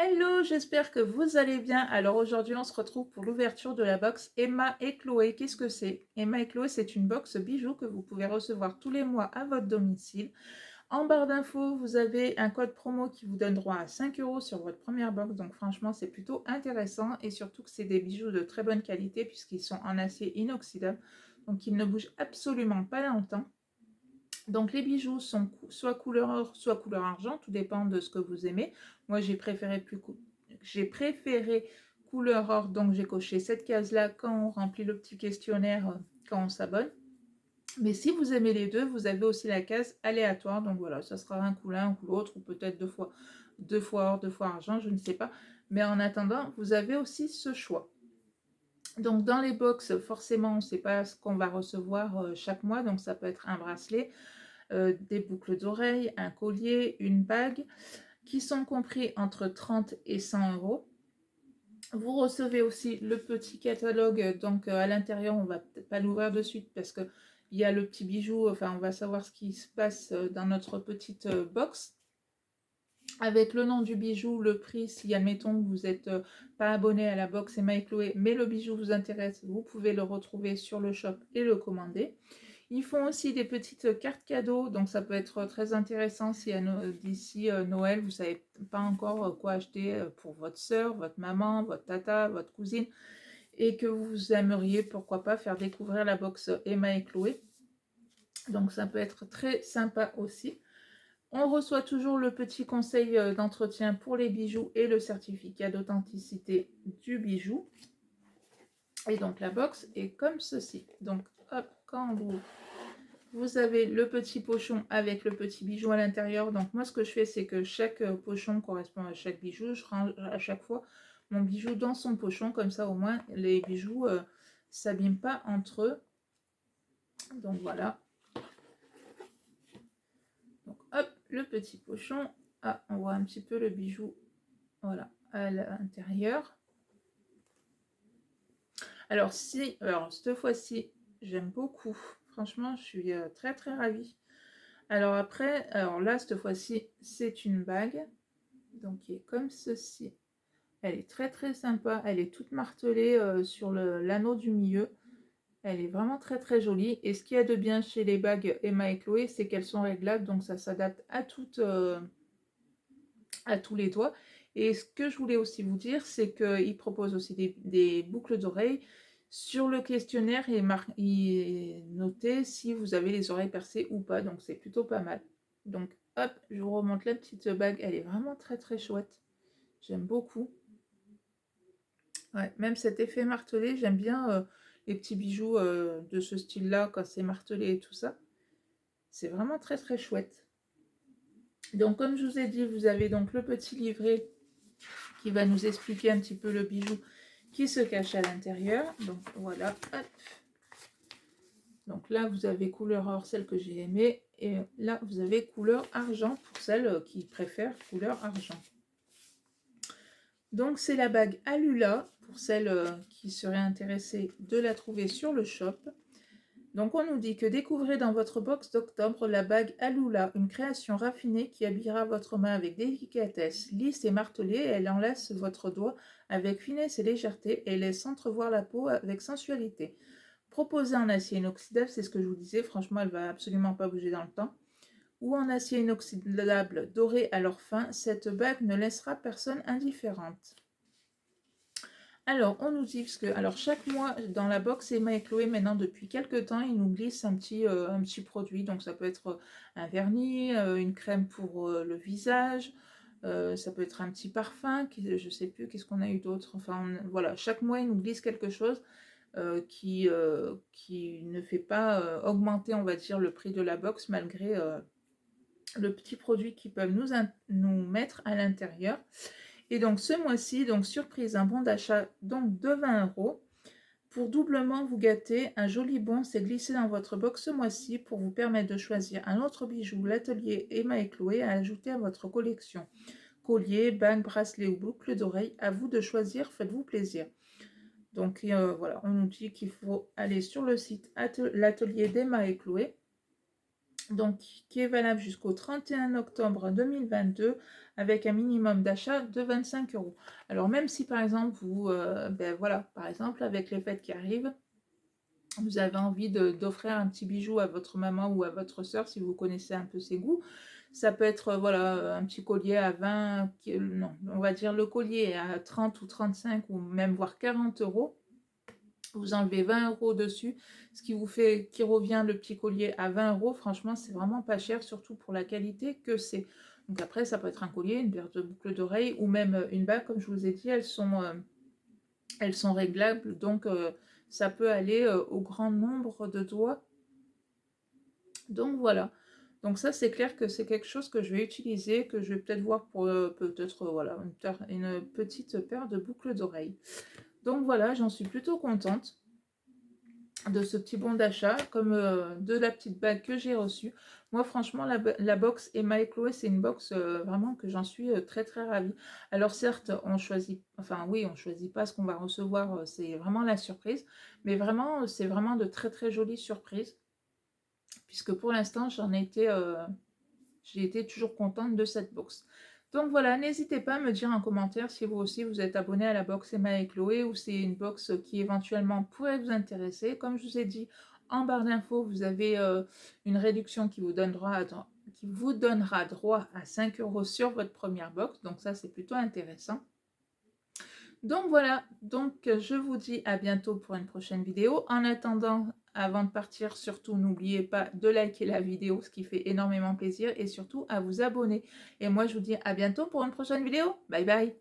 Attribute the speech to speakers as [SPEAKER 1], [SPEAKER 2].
[SPEAKER 1] Hello, j'espère que vous allez bien. Alors aujourd'hui, on se retrouve pour l'ouverture de la box Emma et Chloé. Qu'est-ce que c'est? Emma et Chloé, c'est une box bijoux que vous pouvez recevoir tous les mois à votre domicile. En barre d'infos, vous avez un code promo qui vous donne droit à 5 € sur votre première box. Donc franchement, c'est plutôt intéressant et surtout que c'est des bijoux de très bonne qualité puisqu'ils sont en acier inoxydable. Donc ils ne bougent absolument pas dans le temps. Donc les bijoux sont soit couleur or, soit couleur argent, tout dépend de ce que vous aimez. Moi j'ai préféré couleur or, donc j'ai coché cette case-là quand on remplit le petit questionnaire, quand on s'abonne. Mais si vous aimez les deux, vous avez aussi la case aléatoire, donc voilà, ça sera un coup l'un, un coup l'autre, ou peut-être deux fois or, deux fois argent, je ne sais pas. Mais en attendant, vous avez aussi ce choix. Donc dans les box, forcément, on ne sait pas ce qu'on va recevoir chaque mois, donc ça peut être un bracelet, des boucles d'oreilles, un collier, une bague, qui sont compris entre 30 et 100 €. Vous recevez aussi le petit catalogue, donc à l'intérieur, on va peut-être pas l'ouvrir de suite parce que il y a le petit bijou, enfin on va savoir ce qui se passe dans notre petite box. Avec le nom du bijou, le prix, si admettons que vous n'êtes pas abonné à la box Emma et Chloé, mais le bijou vous intéresse, vous pouvez le retrouver sur le shop et le commander. Ils font aussi des petites cartes cadeaux, donc ça peut être très intéressant si d'ici Noël, vous ne savez pas encore quoi acheter pour votre soeur, votre maman, votre tata, votre cousine, et que vous aimeriez, pourquoi pas, faire découvrir la box Emma et Chloé. Donc ça peut être très sympa aussi. On reçoit toujours le petit conseil d'entretien pour les bijoux et le certificat d'authenticité du bijou. Et donc la box est comme ceci. Donc hop, quand vous avez le petit pochon avec le petit bijou à l'intérieur. Donc moi ce que je fais, c'est que chaque pochon correspond à chaque bijou. Je range à chaque fois mon bijou dans son pochon. Comme ça au moins les bijoux s'abîment pas entre eux. Donc voilà. Donc hop, le petit pochon. Ah, on voit un petit peu le bijou, voilà, à l'intérieur. Alors cette fois-ci, j'aime beaucoup. Franchement, je suis très très ravie. Alors après, alors là, cette fois-ci, c'est une bague. Donc qui est comme ceci. Elle est très très sympa. Elle est toute martelée sur l'anneau du milieu. Elle est vraiment très très jolie. Et ce qu'il y a de bien chez les bagues Emma et Chloé, c'est qu'elles sont réglables. Donc ça s'adapte à tous les doigts. Et ce que je voulais aussi vous dire, c'est qu'ils proposent aussi des boucles d'oreilles. Sur le questionnaire, il est noté si vous avez les oreilles percées ou pas. Donc c'est plutôt pas mal. Donc hop, je vous remonte la petite bague. Elle est vraiment très très chouette. J'aime beaucoup. Ouais, même cet effet martelé, j'aime bien les petits bijoux de ce style-là, quand c'est martelé et tout ça. C'est vraiment très très chouette. Donc comme je vous ai dit, vous avez donc le petit livret qui va nous expliquer un petit peu le bijou qui se cache à l'intérieur. Donc voilà, hop. Donc là, vous avez couleur or, celle que j'ai aimée. Et là, vous avez couleur argent pour celles qui préfèrent couleur argent. Donc c'est la bague Alula pour celles qui seraient intéressées de la trouver sur le shop. Donc on nous dit que découvrez dans votre box d'octobre la bague Alula, une création raffinée qui habillera votre main avec délicatesse, lisse et martelée. Elle enlace votre doigt avec finesse et légèreté et laisse entrevoir la peau avec sensualité. Proposée en acier inoxydable, c'est ce que je vous disais, franchement elle va absolument pas bouger dans le temps, ou en acier inoxydable doré à leur fin, cette bague ne laissera personne indifférente. Alors, on nous dit, parce que alors, chaque mois, dans la box Emma et Chloé, maintenant, depuis quelques temps, ils nous glissent un petit produit. Donc, ça peut être un vernis, une crème pour le visage, ça peut être un petit parfum, je ne sais plus, qu'est-ce qu'on a eu d'autre. Enfin, voilà, chaque mois, ils nous glissent quelque chose qui ne fait pas augmenter, on va dire, le prix de la box, malgré le petit produit qu'ils peuvent nous mettre à l'intérieur. Et donc ce mois-ci, donc surprise, un bon d'achat donc de 20 € pour doublement vous gâter. Un joli bon s'est glissé dans votre box ce mois-ci pour vous permettre de choisir un autre bijou, l'atelier Emma et Chloé, à ajouter à votre collection. Collier, bague, bracelet ou boucle d'oreille, à vous de choisir, faites-vous plaisir. Donc voilà, on nous dit qu'il faut aller sur le site l'atelier d'Emma et Chloé. donc qui est valable jusqu'au 31 octobre 2022 avec un minimum d'achat de 25 euros. Alors même si par exemple vous, ben voilà, par exemple avec les fêtes qui arrivent, vous avez envie d'offrir un petit bijou à votre maman ou à votre soeur si vous connaissez un peu ses goûts, ça peut être voilà un petit collier à 20, non, on va dire le collier à 30 ou 35 ou même voire 40 euros. Vous enlevez 20 euros dessus, ce qui vous fait, qui revient le petit collier à 20 euros. Franchement, c'est vraiment pas cher, surtout pour la qualité que c'est. Donc après, ça peut être un collier, une paire de boucles d'oreilles ou même une bague, comme je vous ai dit, elles sont réglables, donc ça peut aller au grand nombre de doigts. Donc voilà. Donc ça, c'est clair que c'est quelque chose que je vais utiliser, que je vais peut-être voir pour peut-être voilà, une petite paire de boucles d'oreilles. Donc voilà, j'en suis plutôt contente de ce petit bon d'achat, comme de la petite bague que j'ai reçue. Moi, franchement, la box Emma et Chloé, c'est une box vraiment que j'en suis très très ravie. Alors certes, on choisit, enfin oui, on choisit pas ce qu'on va recevoir, c'est vraiment la surprise, mais vraiment, c'est vraiment de très très jolies surprises, puisque pour l'instant, j'ai été toujours contente de cette box. Donc voilà, n'hésitez pas à me dire en commentaire si vous aussi vous êtes abonné à la box Emma et Chloé ou c'est une box qui éventuellement pourrait vous intéresser. Comme je vous ai dit, en barre d'infos, vous avez une réduction qui vous donnera droit à 5 euros sur votre première box. Donc ça, c'est plutôt intéressant. Donc voilà, donc je vous dis à bientôt pour une prochaine vidéo. En attendant, avant de partir, surtout n'oubliez pas de liker la vidéo, ce qui fait énormément plaisir, et surtout à vous abonner. Et moi je vous dis à bientôt pour une prochaine vidéo. Bye bye.